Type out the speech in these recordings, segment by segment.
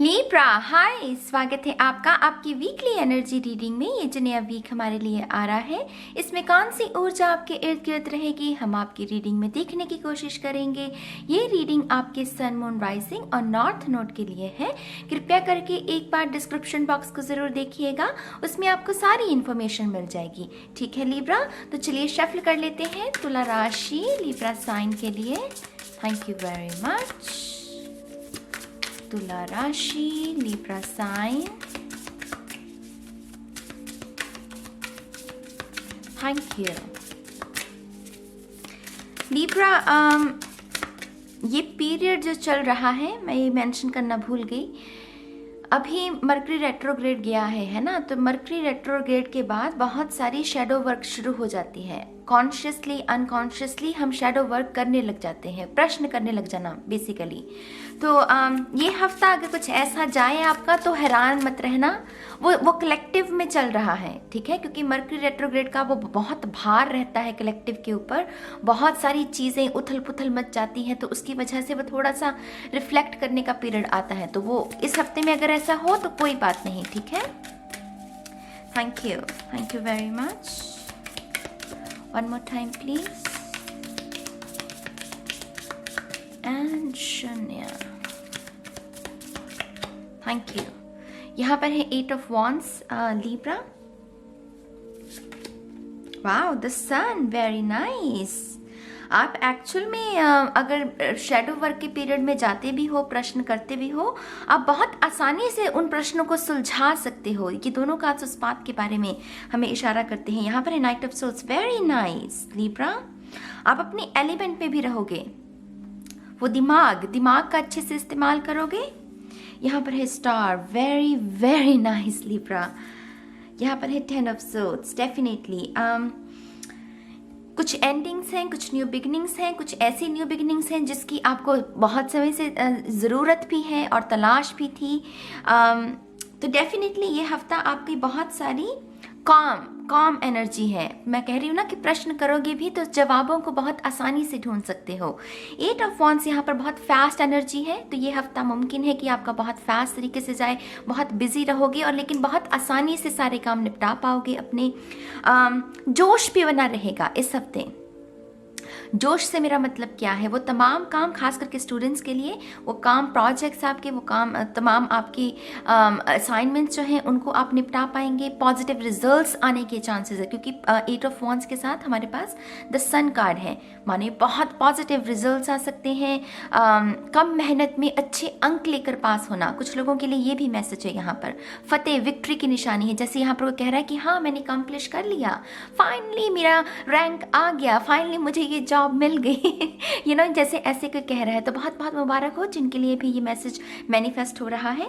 Libra, हाय, स्वागत है आपका आपकी वीकली एनर्जी रीडिंग में। ये जो नया वीक हमारे लिए आ रहा है, इसमें कौन सी ऊर्जा आपके इर्द गिर्द रहेगी, हम आपकी रीडिंग में देखने की कोशिश करेंगे। ये रीडिंग आपके सन, मून, राइजिंग और नॉर्थ नोड के लिए है। कृपया करके एक बार डिस्क्रिप्शन बॉक्स को ज़रूर देखिएगा, उसमें आपको सारी इन्फॉर्मेशन मिल जाएगी। ठीक है लीब्रा, तो चलिए शफल कर लेते हैं तुला राशि लीब्रा साइन के लिए। Thank you very much. तुला राशि Libra sign, thank you Libra. ये पीरियड जो चल रहा है, मैं ये मेंशन करना भूल गई, अभी मरकरी रेट्रोग्रेड गया है ना। तो मरकरी रेट्रोग्रेड के बाद बहुत सारी शेडो वर्क शुरू हो जाती है। कॉन्शियसली अनकॉन्शियसली हम शेडो वर्क करने लग जाते हैं, प्रश्न करने लग जाना बेसिकली। तो ये हफ्ता अगर कुछ ऐसा जाए आपका तो हैरान मत रहना, वो कलेक्टिव में चल रहा है, ठीक है। क्योंकि मरकरी रेट्रोग्रेड का वो बहुत भार रहता है कलेक्टिव के ऊपर, बहुत सारी चीज़ें उथल पुथल मच जाती हैं, तो उसकी वजह से वो थोड़ा सा रिफ्लेक्ट करने का पीरियड आता है। तो वो इस हफ्ते में अगर ऐसा हो तो कोई बात नहीं, ठीक है। Thank you very much. One more time please. And शून्य, थैंक यू। यहाँ पर है 8 of wands Libra. Wow, the sun, very nice. आप एक्चुअल में अगर शेडो वर्क के पीरियड में जाते भी हो, प्रश्न करते भी हो, आप बहुत आसानी से उन प्रश्नों को सुलझा सकते हो। ये दोनों का उस बात के बारे में हमें इशारा करते हैं। यहाँ पर है knight of souls, very nice Libra. आप अपनी एलिमेंट में भी रहोगे, वो दिमाग का अच्छे से इस्तेमाल करोगे। यहाँ पर है star, very very nice Libra. यहाँ पर है 10 ऑफ सोल्स, डेफिनेटली कुछ एंडिंग्स हैं, कुछ न्यू बिगिनिंग्स हैं, कुछ ऐसी न्यू बिगिनिंग्स हैं जिसकी आपको बहुत समय से ज़रूरत भी है और तलाश भी थी। तो डेफिनेटली ये हफ्ता आपकी बहुत सारी काम एनर्जी है। मैं कह रही हूँ ना कि प्रश्न करोगे भी तो जवाबों को बहुत आसानी से ढूंढ सकते हो। 8 ऑफ वॉन्ड्स यहाँ पर बहुत फास्ट एनर्जी है, तो ये हफ्ता मुमकिन है कि आपका बहुत फास्ट तरीके से जाए, बहुत बिजी रहोगे और लेकिन बहुत आसानी से सारे काम निपटा पाओगे। अपने जोश भी बना रहेगा इस हफ्ते। जोश से मेरा मतलब क्या है, वो तमाम काम, खास करके स्टूडेंट्स के लिए वो काम, प्रोजेक्ट्स आपके, वो काम तमाम आपकी असाइनमेंट्स जो हैं उनको आप निपटा पाएंगे। पॉजिटिव रिजल्ट्स आने के चांसेस है, क्योंकि 8 ऑफ वॉन्ड्स के साथ हमारे पास द सन कार्ड है, माने बहुत पॉजिटिव रिजल्ट्स आ सकते हैं। कम मेहनत में अच्छे अंक लेकर पास होना, कुछ लोगों के लिए ये भी मैसेज है यहाँ पर। फतेह, विक्ट्री की निशानी है। जैसे यहाँ पर वो कह रहा है कि हाँ, मैंने कंप्लीट कर लिया, फाइनली मेरा रैंक आ गया, फाइनली मुझे ये जॉब मिल गई यू नो, जैसे ऐसे कोई कह रहा है। तो बहुत बहुत मुबारक हो जिनके लिए भी ये मैसेज मैनिफेस्ट हो रहा है।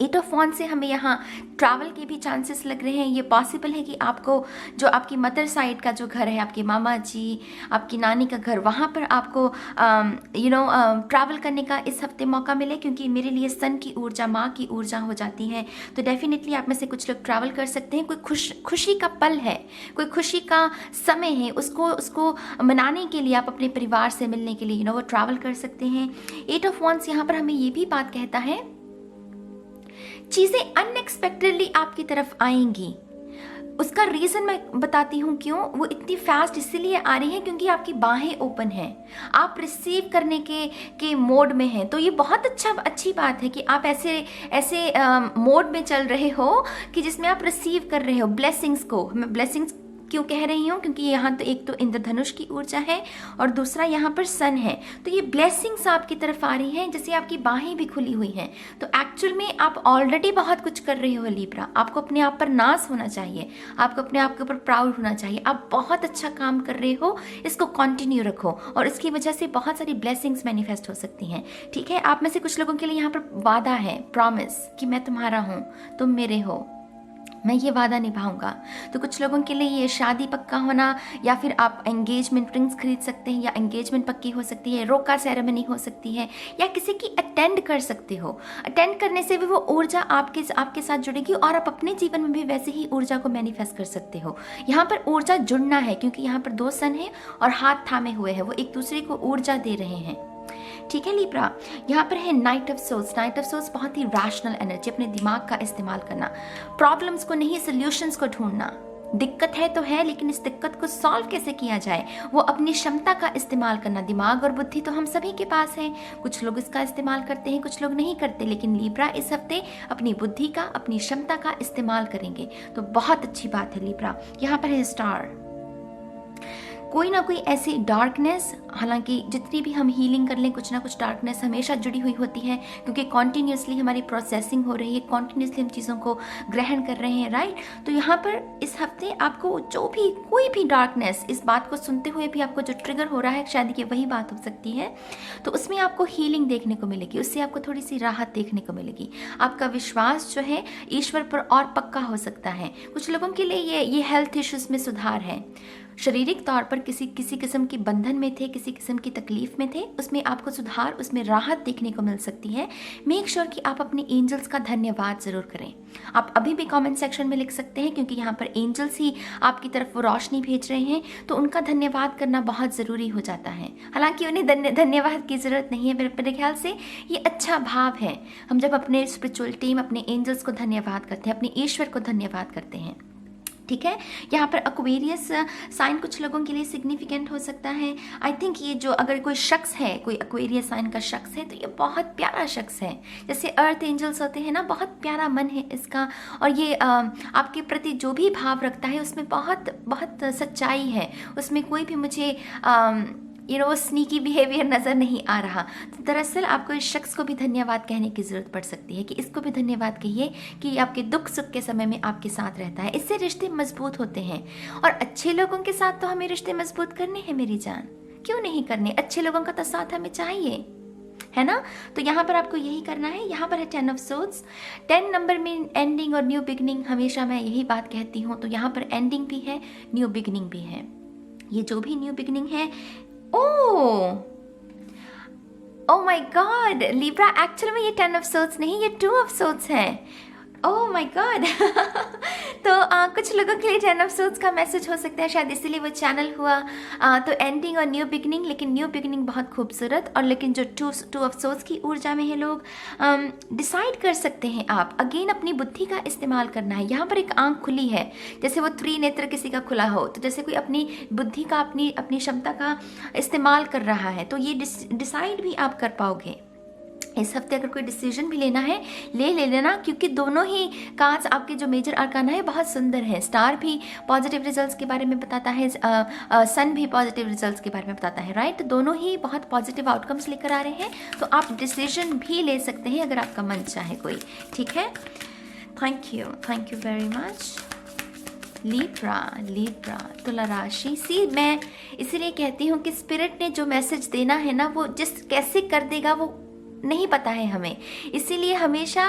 8 ऑफ वॉन्ड्स से हमें यहाँ ट्रैवल के भी चांसेस लग रहे हैं। ये पॉसिबल है कि आपको जो आपकी मदर साइड का जो घर है, आपके मामा जी, आपकी नानी का घर, वहाँ पर आपको ट्रैवल करने का इस हफ्ते मौका मिले, क्योंकि मेरे लिए सन की ऊर्जा, माँ की ऊर्जा हो जाती है। तो डेफिनेटली आप में से कुछ लोग ट्रैवल कर सकते हैं। कोई खुशी का पल है, कोई खुशी का समय है, उसको मनाने के लिए आप अपने परिवार से मिलने के लिए वो ट्रैवल कर सकते हैं। 8 ऑफ वॉन्ड्स यहाँ पर हमें ये भी बात कहता है, चीजें अनएक्सपेक्टेडली आपकी तरफ आएंगी। उसका रीजन मैं बताती हूँ क्यों वो इतनी फास्ट इसीलिए आ रही है, क्योंकि आपकी बाहें ओपन हैं, आप रिसीव करने के मोड में हैं। तो ये बहुत अच्छी बात है कि आप ऐसे मोड में चल रहे हो कि जिसमें आप रिसीव कर रहे हो ब्लेसिंग्स को। मैं ब्लेसिंग्स क्यों कह रही हूँ, क्योंकि यहाँ तो एक तो इंद्रधनुष की ऊर्जा है और दूसरा यहाँ पर सन है। तो ये ब्लेसिंग्स आपकी तरफ आ रही हैं, जैसे आपकी बाहें भी खुली हुई हैं। तो एक्चुअल में आप ऑलरेडी बहुत कुछ कर रहे हो लीब्रा। आपको अपने आप पर नाज होना चाहिए, आपको अपने आप के ऊपर प्राउड होना चाहिए। आप बहुत अच्छा काम कर रहे हो, इसको कंटिन्यू रखो और इसकी वजह से बहुत सारी ब्लेसिंग्स मैनिफेस्ट हो सकती हैं, ठीक है। आप में से कुछ लोगों के लिए यहाँ पर वादा है, प्रॉमिस, कि मैं तुम्हारा हूँ, तुम मेरे हो, मैं ये वादा निभाऊंगा। तो कुछ लोगों के लिए ये शादी पक्का होना, या फिर आप एंगेजमेंट रिंग्स खरीद सकते हैं, या एंगेजमेंट पक्की हो सकती है, रोका सेरेमनी हो सकती है, या किसी की अटेंड कर सकते हो। अटेंड करने से भी वो ऊर्जा आपके साथ जुड़ेगी और आप अपने जीवन में भी वैसे ही ऊर्जा को मैनिफेस्ट कर सकते हो। यहाँ पर ऊर्जा जुड़ना है, क्योंकि यहाँ पर 2 सन है और हाथ थामे हुए हैं, वो एक दूसरे को ऊर्जा दे रहे हैं, ठीक है लिब्रा। यहाँ पर है knight of souls. Knight of souls बहुत ही रैशनल एनर्जी, अपने दिमाग का इस्तेमाल करना, प्रॉब्लम्स को नहीं सॉल्यूशंस को ढूंढना। दिक्कत है तो है, लेकिन इस दिक्कत को सॉल्व कैसे किया जाए, वो अपनी क्षमता का इस्तेमाल करना। दिमाग और बुद्धि तो हम सभी के पास है, कुछ लोग इसका इस्तेमाल करते हैं, कुछ लोग नहीं करते, लेकिन लिब्रा इस हफ्ते अपनी बुद्धि का, अपनी क्षमता का इस्तेमाल करेंगे तो बहुत अच्छी बात है लिब्रा। यहाँ पर है स्टार। कोई ना कोई ऐसी डार्कनेस, हालांकि जितनी भी हम हीलिंग कर लें, कुछ ना कुछ डार्कनेस हमेशा जुड़ी हुई होती है, क्योंकि कॉन्टीन्यूसली हमारी प्रोसेसिंग हो रही है, कॉन्टीन्यूसली हम चीज़ों को ग्रहण कर रहे हैं, राइट। तो यहाँ पर इस हफ्ते आपको जो भी कोई भी डार्कनेस, इस बात को सुनते हुए भी आपको जो ट्रिगर हो रहा है, शायद कि वही बात हो सकती है, तो उसमें आपको हीलिंग देखने को मिलेगी, उससे आपको थोड़ी सी राहत देखने को मिलेगी। आपका विश्वास जो है ईश्वर पर और पक्का हो सकता है। कुछ लोगों के लिए ये हेल्थ इश्यूज में सुधार है, शारीरिक तौर पर किसी किस्म की बंधन में थे, किसी किस्म की तकलीफ में थे, उसमें आपको सुधार, उसमें राहत देखने को मिल सकती है। मेक श्योर कि आप अपने एंजल्स का धन्यवाद जरूर करें। आप अभी भी कमेंट सेक्शन में लिख सकते हैं, क्योंकि यहाँ पर एंजल्स ही आपकी तरफ वो रोशनी भेज रहे हैं, तो उनका धन्यवाद करना बहुत ज़रूरी हो जाता है। हालांकि उन्हें धन्यवाद की ज़रूरत नहीं है, मेरे ख्याल से ये अच्छा भाव है। हम जब अपने स्पिरिचुअल टीम, अपने एंजल्स को धन्यवाद करते हैं, अपने ईश्वर को धन्यवाद करते हैं, ठीक है। यहाँ पर एक्वेरियस साइन कुछ लोगों के लिए सिग्निफिकेंट हो सकता है। आई थिंक ये जो अगर कोई शख्स है, कोई एक्वेरियस साइन का शख्स है, तो ये बहुत प्यारा शख्स है। जैसे अर्थ एंजल्स होते हैं ना, बहुत प्यारा मन है इसका, और ये आपके प्रति जो भी भाव रखता है उसमें बहुत बहुत सच्चाई है, उसमें कोई भी मुझे स्नीकी बिहेवियर नज़र नहीं आ रहा। तो दरअसल आपको इस शख्स को भी धन्यवाद कहने की ज़रूरत पड़ सकती है, कि इसको भी धन्यवाद कहिए कि आपके दुख सुख के समय में आपके साथ रहता है। इससे रिश्ते मजबूत होते हैं, और अच्छे लोगों के साथ तो हमें रिश्ते मजबूत करने हैं मेरी जान, क्यों नहीं करने। अच्छे लोगों का तो साथ हमें चाहिए, है ना। तो यहाँ पर आपको यही करना है। यहाँ पर है 10 ऑफ सोर्ड्स। 10 नंबर में एंडिंग और न्यू बिगनिंग, हमेशा मैं यही बात कहती हूँ। तो यहाँ पर एंडिंग भी है, न्यू बिगनिंग भी है। ये जो भी न्यू बिगनिंग है, oh my God Libra, actually में ये 10 ऑफ सोर्ड्स नहीं, ये 2 ऑफ सोर्ड्स है। ओह माय गॉड तो कुछ लोगों के लिए 10 ऑफ सोर्ड्स का मैसेज हो सकता है, शायद इसीलिए वो चैनल हुआ। तो एंडिंग और न्यू बिगनिंग, लेकिन न्यू बिगनिंग बहुत खूबसूरत, और लेकिन जो 2 ऑफ सोर्ड्स की ऊर्जा में है लोग, डिसाइड कर सकते हैं आप। अगेन अपनी बुद्धि का इस्तेमाल करना है। यहाँ पर एक आंख खुली है, जैसे वो त्रिनेत्र किसी का खुला हो, तो जैसे कोई अपनी बुद्धि का, अपनी क्षमता का इस्तेमाल कर रहा है, तो ये डिसाइड भी आप कर पाओगे। इस हफ्ते अगर कोई डिसीजन भी लेना है, ले लेना, क्योंकि दोनों ही कार्ड्स आपके जो मेजर आर्काना है बहुत सुंदर है। स्टार भी पॉजिटिव रिजल्ट्स के बारे में बताता है, सन भी पॉजिटिव रिजल्ट्स के बारे में बताता है, राइट। दोनों ही बहुत पॉजिटिव आउटकम्स लेकर आ रहे हैं, तो आप डिसीजन भी ले सकते हैं अगर आपका मन चाहे कोई, ठीक है। Thank you very much Libra तुला राशि। सी मैं इसीलिए कहती हूँ कि स्पिरिट ने जो मैसेज देना है ना, वो कैसे कर देगा वो नहीं पता है हमें, इसीलिए हमेशा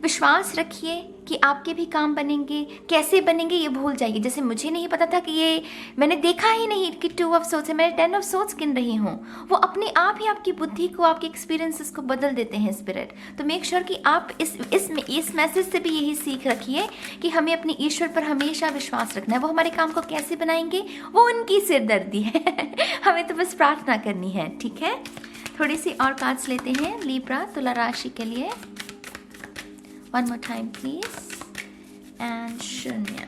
विश्वास रखिए कि आपके भी काम बनेंगे। कैसे बनेंगे ये भूल जाइए। जैसे मुझे नहीं पता था कि ये, मैंने देखा ही नहीं कि 2 ऑफ सोर्ड्स है, मैं 10 ऑफ सोर्ड्स गिन रही हूँ। वो अपने आप ही आपकी बुद्धि को, आपके एक्सपीरियंसेस को बदल देते हैं स्पिरिट। तो मेक श्योर कि आप इस मैसेज से भी यही सीख रखिए कि हमें अपने ईश्वर पर हमेशा विश्वास रखना है। वो हमारे काम को कैसे बनाएंगे वो उनकी सिरदर्दी है हमें तो बस प्रार्थना करनी है, ठीक है। थोड़ी सी और कार्ड्स लेते हैं लिब्रा तुला राशि के लिए। One more time please. And शून्य।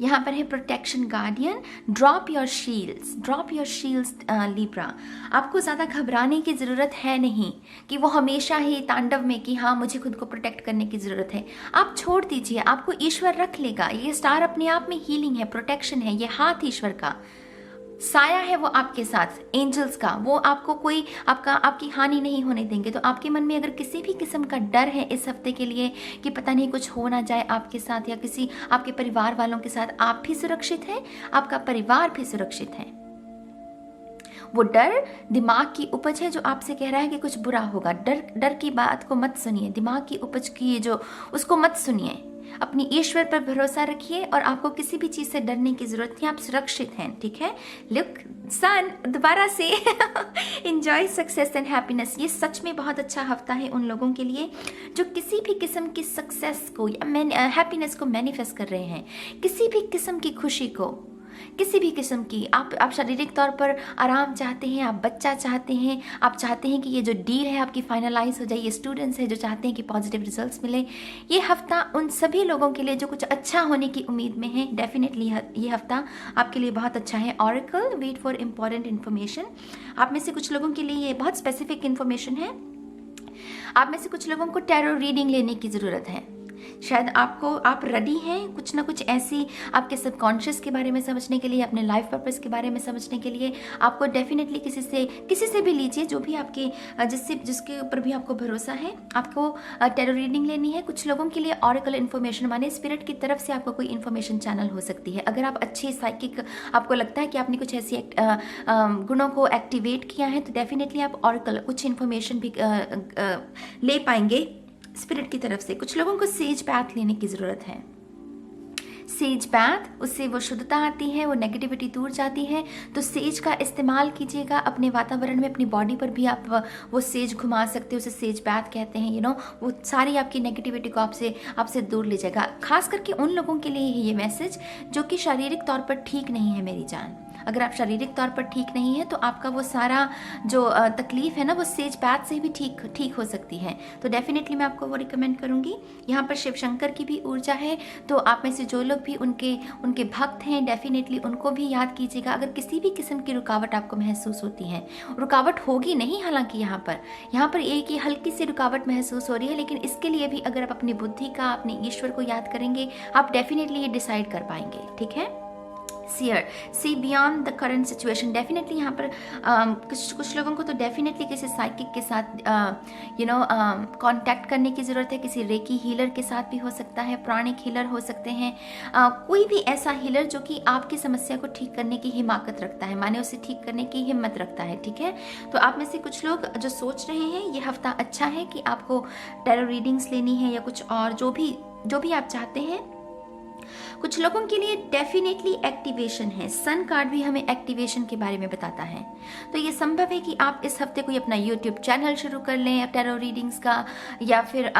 यहाँ पर है protection guardian. Drop your shields Libra. आपको ज़्यादा घबराने की ज़रूरत है नहीं कि वो हमेशा ही तांडव में कि हाँ मुझे खुद को प्रोटेक्ट करने की ज़रूरत है। आप छोड़ दीजिए, आपको ईश्वर रख लेगा। ये स्टार अपने आप में हीलिंग है, प्रोटेक्शन है, ये हाथ ईश्वर का साया है, वो आपके साथ एंजल्स का, वो आपको कोई आपकी हानि नहीं होने देंगे। तो आपके मन में अगर किसी भी किस्म का डर है इस हफ्ते के लिए कि पता नहीं कुछ हो ना जाए आपके साथ या किसी आपके परिवार वालों के साथ, आप भी सुरक्षित हैं, आपका परिवार भी सुरक्षित है। वो डर दिमाग की उपज है जो आपसे कह रहा है कि कुछ बुरा होगा। डर की बात को मत सुनिए, दिमाग की उपज की जो उसको मत सुनिए। अपनी ईश्वर पर भरोसा रखिए और आपको किसी भी चीज से डरने की जरूरत नहीं, आप सुरक्षित हैं, ठीक है। लुक सन दोबारा से एंजॉय सक्सेस एंड हैप्पीनेस। ये सच में बहुत अच्छा हफ्ता है उन लोगों के लिए जो किसी भी किस्म की सक्सेस को या हैप्पीनेस को मैनिफेस्ट कर रहे हैं, किसी भी किस्म की खुशी को। किसी भी किस्म की, आप शारीरिक तौर पर आराम चाहते हैं, आप बच्चा चाहते हैं, आप चाहते हैं कि ये जो डील है आपकी फाइनलाइज हो जाए, ये स्टूडेंट्स हैं जो चाहते हैं कि पॉजिटिव रिजल्ट्स मिले, ये हफ्ता उन सभी लोगों के लिए जो कुछ अच्छा होने की उम्मीद में है, डेफिनेटली ये हफ्ता आपके लिए बहुत अच्छा है। Oracle, wait for important information. आप में से कुछ लोगों के लिए ये बहुत स्पेसिफिक इन्फॉर्मेशन है। आप में से कुछ लोगों को टैरो रीडिंग लेने की ज़रूरत है। शायद आप रेडी हैं कुछ ना कुछ ऐसी आपके सबकॉन्शियस के बारे में समझने के लिए, अपने लाइफ पर्पस के बारे में समझने के लिए। आपको डेफिनेटली किसी से भी लीजिए, जो भी आपके जिसके ऊपर भी आपको भरोसा है, आपको टैरो रीडिंग लेनी है। कुछ लोगों के लिए ऑरेकल इन्फॉर्मेशन माने स्पिरिट की तरफ से आपको कोई इन्फॉर्मेशन चैनल हो सकती है। अगर आप अच्छी साइकिक, आपको लगता है कि आपने कुछ ऐसी गुणों को एक्टिवेट किया है, तो डेफिनेटली आप ऑरेकल कुछ इन्फॉर्मेशन भी ले पाएंगे स्पिरिट की तरफ से। कुछ लोगों को सेज बैथ लेने की ज़रूरत है। सेज बैथ, उससे वो शुद्धता आती है, वो नेगेटिविटी दूर जाती है। तो सेज का इस्तेमाल कीजिएगा अपने वातावरण में, अपनी बॉडी पर भी आप वो सेज घुमा सकते हो, उसे सेज बैथ कहते हैं। वो सारी आपकी नेगेटिविटी को आपसे दूर ले जाएगा। खास करके उन लोगों के लिए ये मैसेज जो कि शारीरिक तौर पर ठीक नहीं है मेरी जान। अगर आप शारीरिक तौर पर ठीक नहीं है तो आपका वो सारा जो तकलीफ है ना, वो सेज बैथ से भी ठीक हो सकती है। तो डेफिनेटली मैं आपको वो रिकमेंड करूँगी। यहाँ पर शिव शंकर की भी ऊर्जा है, तो आप में से जो लोग भी उनके भक्त हैं, डेफिनेटली उनको भी याद कीजिएगा। अगर किसी भी किस्म की रुकावट आपको महसूस होती है, रुकावट होगी नहीं, हालांकि यहाँ पर एक ही हल्की सी रुकावट महसूस हो रही है, लेकिन इसके लिए भी अगर आप अपनी बुद्धि का, अपने ईश्वर को याद करेंगे, आप डेफिनेटली ये डिसाइड कर पाएंगे। ठीक है। See beyond the current situation. Definitely यहाँ पर कुछ लोगों को तो डेफिनेटली किसी साइकिक के साथ कांटेक्ट करने की ज़रूरत है। किसी रेकी हीलर के साथ भी हो सकता है, प्राणिक हीलर हो सकते हैं, कोई भी ऐसा हीलर जो कि आपकी समस्या को ठीक करने की हिमाकत रखता है, माने उसे ठीक करने की हिम्मत रखता है। ठीक है। तो आप में से कुछ लोग जो सोच रहे हैं ये हफ्ता अच्छा है कि आपको टैरो रीडिंग्स लेनी है या कुछ और जो भी आप चाहते हैं। कुछ लोगों के लिए डेफिनेटली एक्टिवेशन है। सन कार्ड भी हमें एक्टिवेशन के बारे में बताता है। तो ये संभव है कि आप इस हफ्ते कोई अपना यूट्यूब चैनल शुरू कर लें टैरो रीडिंग्स का, या फिर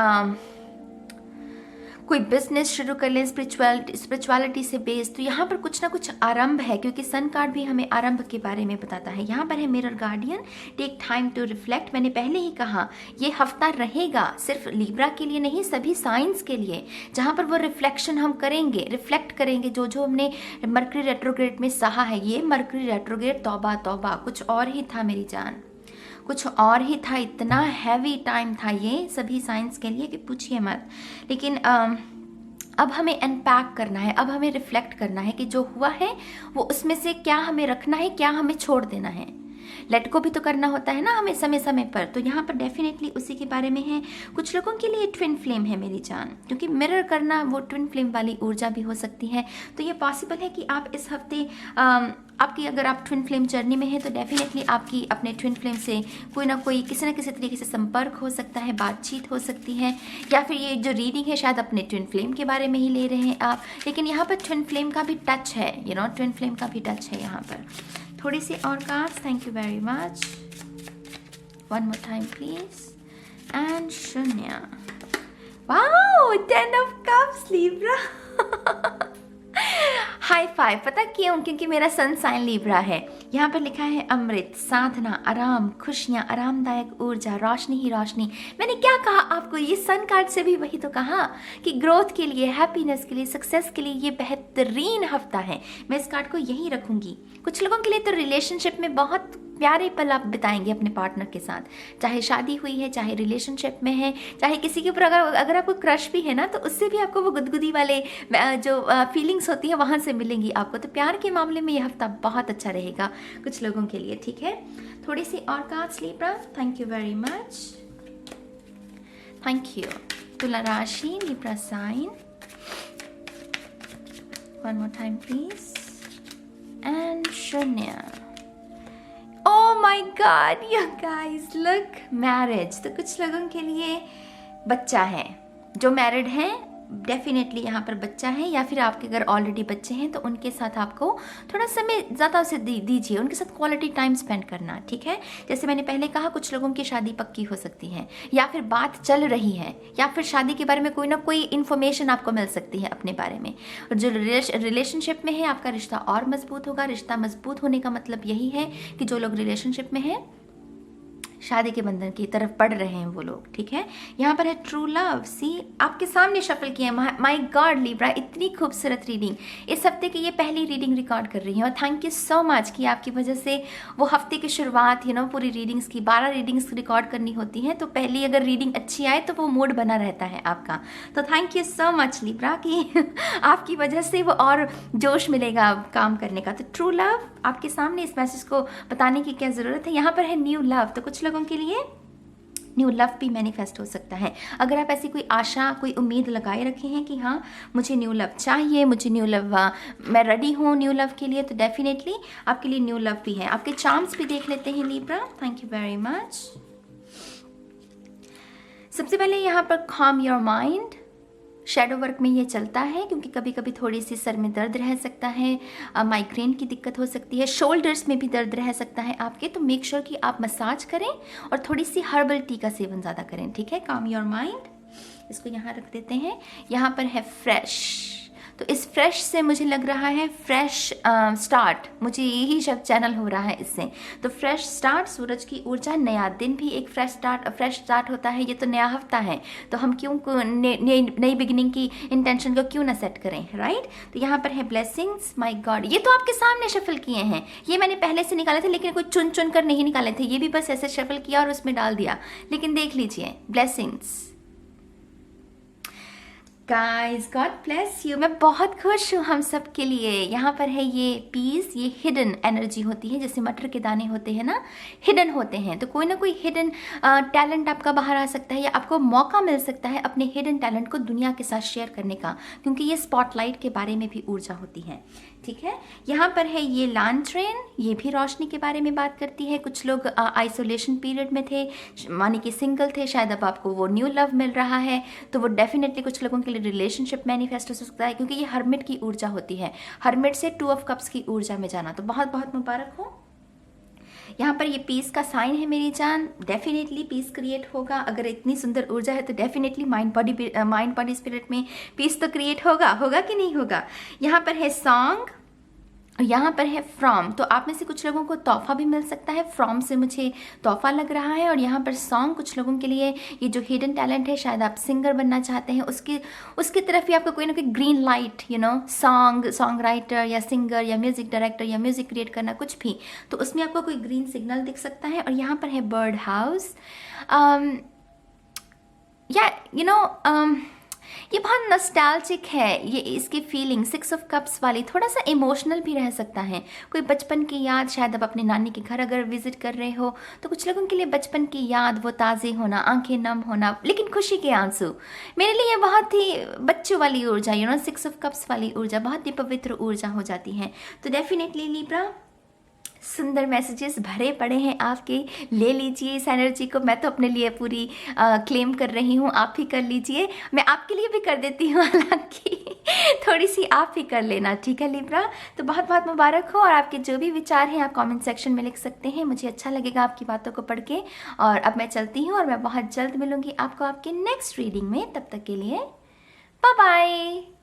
कोई बिजनेस शुरू कर लें स्पिरिचुअलिटी से बेस्ड। तो यहाँ पर कुछ ना कुछ आरंभ है, क्योंकि सन कार्ड भी हमें आरंभ के बारे में बताता है। यहाँ पर है mirror guardian, take time to reflect. मैंने पहले ही कहा ये हफ्ता रहेगा सिर्फ लिब्रा के लिए नहीं, सभी साइंस के लिए, जहाँ पर वो रिफ्लेक्शन हम करेंगे, रिफ्लेक्ट करेंगे जो हमने मरकरी रेट्रोग्रेड में सहा है। ये मरकरी रेट्रोग्रेड तौबा तौबा कुछ और ही था मेरी जान, कुछ और ही था। इतना हैवी टाइम था ये सभी साइंस के लिए कि पूछिए मत। लेकिन अब हमें अनपैक करना है, अब हमें रिफ्लेक्ट करना है कि जो हुआ है वो उसमें से क्या हमें रखना है, क्या हमें छोड़ देना है। लेट को भी तो करना होता है ना हमें समय समय पर। तो यहाँ पर डेफिनेटली उसी के बारे में है। कुछ लोगों के लिए ट्विन फ्लेम है मेरी जान, क्योंकि मिरर करना वो ट्विन फ्लेम वाली ऊर्जा भी हो सकती है। तो ये पॉसिबल है कि आप इस हफ्ते अगर आप ट्विन फ्लेम जर्नी में है तो डेफिनेटली आपकी अपने ट्विन फ्लेम से कोई ना कोई किसी न किसी तरीके से संपर्क हो सकता है, बातचीत हो सकती है, या फिर ये जो रीडिंग है शायद अपने ट्विन फ्लेम के बारे में ही ले रहे हैं आप। लेकिन यहाँ पर ट्विन फ्लेम का भी टच है, ट्विन फ्लेम का भी टच है यहाँ पर। थोड़ी सी और cards, thank you very much. One more time please. And शून्य। Wow, 10 of cups Libra. High five. पता क्यों? क्योंकि मेरा सन साइन लिब्रा है। यहाँ पर लिखा है अमृत, साधना, आराम, खुशियाँ, आरामदायक ऊर्जा, रोशनी ही रोशनी। मैंने क्या कहा आपको? ये सन कार्ड से भी वही तो कहा कि ग्रोथ के लिए, हैप्पीनेस के लिए, सक्सेस के लिए ये बेहतरीन हफ्ता है। मैं इस कार्ड को यहीं रखूंगी। कुछ लोगों के लिए तो रिलेशनशिप में बहुत प्यारे पल आप बिताएंगे अपने पार्टनर के साथ, चाहे शादी हुई है, चाहे रिलेशनशिप में है, चाहे किसी के ऊपर अगर आपको क्रश भी है ना, तो उससे भी आपको वो गुदगुदी वाले जो फीलिंग्स होती है वहाँ से मिलेंगी आपको। तो प्यार के मामले में ये हफ्ता बहुत अच्छा रहेगा कुछ लोगों के लिए। ठीक है। थोड़ी सी और cards Libra. Thank you very much. Thank you. तुला राशि, Libra sign. One more time please. And शून्य। Oh my God, you guys, look, marriage. तो कुछ लोगों के लिए बच्चा है, जो मैरिड हैं डेफिनेटली यहाँ पर बच्चा है या फिर आपके अगर ऑलरेडी बच्चे हैं तो उनके साथ आपको थोड़ा समय ज़्यादा से दीजिए, उनके साथ क्वालिटी टाइम स्पेंड करना, ठीक है। जैसे मैंने पहले कहा, कुछ लोगों की शादी पक्की हो सकती है या फिर बात चल रही है या फिर शादी के बारे में कोई ना कोई इन्फॉर्मेशन आपको मिल सकती है अपने बारे में। और जो रिलेशनशिप में है आपका रिश्ता और मजबूत होगा। रिश्ता मजबूत होने का मतलब यही है कि जो लोग रिलेशनशिप में हैं, शादी के बंधन की तरफ बढ़ रहे हैं वो लोग, ठीक है। यहाँ पर है ट्रू लव। सी, आपके सामने शफल किए। माय गॉड लिब्रा, इतनी खूबसूरत रीडिंग। इस हफ्ते की ये पहली रीडिंग रिकॉर्ड कर रही हूँ और थैंक यू सो मच कि आपकी वजह से वो हफ्ते की शुरुआत पूरी रीडिंग्स की 12 रीडिंग्स रिकॉर्ड करनी होती हैं, तो पहली अगर रीडिंग अच्छी आए तो वो मूड बना रहता है आपका। तो thank you so much Libra कि आपकी वजह से वो और जोश मिलेगा काम करने का। तो ट्रू लव आपके सामने, इस मैसेज को बताने की क्या ज़रूरत है। यहाँ पर है न्यू लव, तो कुछ लोगों के लिए न्यू लव भी मैनिफेस्ट हो सकता है। अगर आप ऐसी कोई आशा, कोई उम्मीद लगाए रखे हैं कि हाँ मुझे न्यू लव चाहिए, मुझे न्यू लव, मैं रेडी हूँ न्यू लव के लिए, तो डेफिनेटली आपके लिए न्यू लव भी है। आपके चार्म्स भी देख लेते हैं Libra. Thank you very much. सबसे पहले यहाँ पर calm your mind। Shadow work में ये चलता है क्योंकि कभी कभी थोड़ी सी सर में दर्द रह सकता है, माइग्रेन की दिक्कत हो सकती है, शोल्डर्स में भी दर्द रह सकता है आपके। तो मेक श्योर कि आप मसाज करें और थोड़ी सी हर्बल टी का सेवन ज़्यादा करें, ठीक है। काम योर माइंड, इसको यहाँ रख देते हैं। यहाँ पर है फ्रेश, तो इस फ्रेश से मुझे लग रहा है फ्रेश स्टार्ट, मुझे यही शब्द चैनल हो रहा है इससे। तो फ्रेश स्टार्ट, सूरज की ऊर्जा, नया दिन भी एक फ्रेश स्टार्ट होता है। ये तो नया हफ्ता है, तो हम क्यों नई बिगिनिंग की इंटेंशन को क्यों ना सेट करें, राइट। तो यहाँ पर है ब्लेसिंग्स। माय गॉड, ये तो आपके सामने शफल किए हैं। ये मैंने पहले से निकाले थे लेकिन कोई चुन चुन कर नहीं निकाले थे, ये भी बस ऐसे शफल किया और उसमें डाल दिया। लेकिन देख लीजिए, blessings guys, God bless you. मैं बहुत खुश हूँ हम सब के लिए। यहाँ पर है ये पीस, ये हिडन एनर्जी होती है, जैसे मटर के दाने होते हैं ना, हिडन होते हैं। तो कोई ना कोई हिडन टैलेंट आपका बाहर आ सकता है या आपको मौका मिल सकता है अपने हिडन टैलेंट को दुनिया के साथ शेयर करने का, क्योंकि ये स्पॉटलाइट के बारे में भी ऊर्जा होती है, ठीक है। यहाँ पर है ये लैंटर्न, ये भी रोशनी के बारे में बात करती है। कुछ लोग आइसोलेशन पीरियड में थे, माने कि सिंगल थे, शायद अब आपको वो न्यू लव मिल रहा है, तो वो डेफिनेटली कुछ लोगों के लिए रिलेशनशिप मैनिफेस्ट हो सकता है, क्योंकि ये हर्मिट की ऊर्जा होती है। हर्मिट से 2 ऑफ कप्स की ऊर्जा में जाना, तो बहुत बहुत मुबारक हो। यहाँ पर ये पीस का साइन है मेरी जान, डेफिनेटली पीस क्रिएट होगा। अगर इतनी सुंदर ऊर्जा है तो डेफिनेटली माइंड बॉडी स्पिरिट में पीस तो क्रिएट होगा कि नहीं होगा। यहाँ पर है सॉन्ग, यहाँ पर है फ्रॉम, तो आप में से कुछ लोगों को तोहफा भी मिल सकता है। फ्रॉम से मुझे तोहफा लग रहा है। और यहाँ पर सॉन्ग, कुछ लोगों के लिए ये जो हिडन टैलेंट है, शायद आप सिंगर बनना चाहते हैं, उसकी तरफ भी आपको कोई ना कोई ग्रीन लाइट, सॉन्ग राइटर या सिंगर या म्यूजिक डायरेक्टर या म्यूजिक क्रिएट करना, कुछ भी, तो उसमें आपको कोई ग्रीन सिग्नल दिख सकता है। और यहाँ पर है बर्ड हाउस, ये बहुत नॉस्टैल्जिक है, ये इसकी फीलिंग 6 ऑफ कप्स वाली, थोड़ा सा इमोशनल भी रह सकता है। कोई बचपन की याद, शायद अब अपने नानी के घर अगर विजिट कर रहे हो तो कुछ लोगों के लिए बचपन की याद, वो ताज़े होना, आंखें नम होना, लेकिन खुशी के आंसू। मेरे लिए बहुत ही बच्चों वाली ऊर्जा, 6 ऑफ कप्स वाली ऊर्जा बहुत ही पवित्र ऊर्जा हो जाती है। तो डेफिनेटली लिब्रा, सुंदर मैसेजेस भरे पड़े हैं आपके, ले लीजिए इस एनर्जी को। मैं तो अपने लिए पूरी क्लेम कर रही हूँ, आप भी कर लीजिए। मैं आपके लिए भी कर देती हूँ, हालांकि थोड़ी सी आप भी कर लेना, ठीक है लिब्रा। तो बहुत बहुत मुबारक हो। और आपके जो भी विचार हैं आप कमेंट सेक्शन में लिख सकते हैं, मुझे अच्छा लगेगा आपकी बातों को पढ़ के। और अब मैं चलती हूँ और मैं बहुत जल्द मिलूंगी आपको आपके नेक्स्ट रीडिंग में। तब तक के लिए बाय बाय।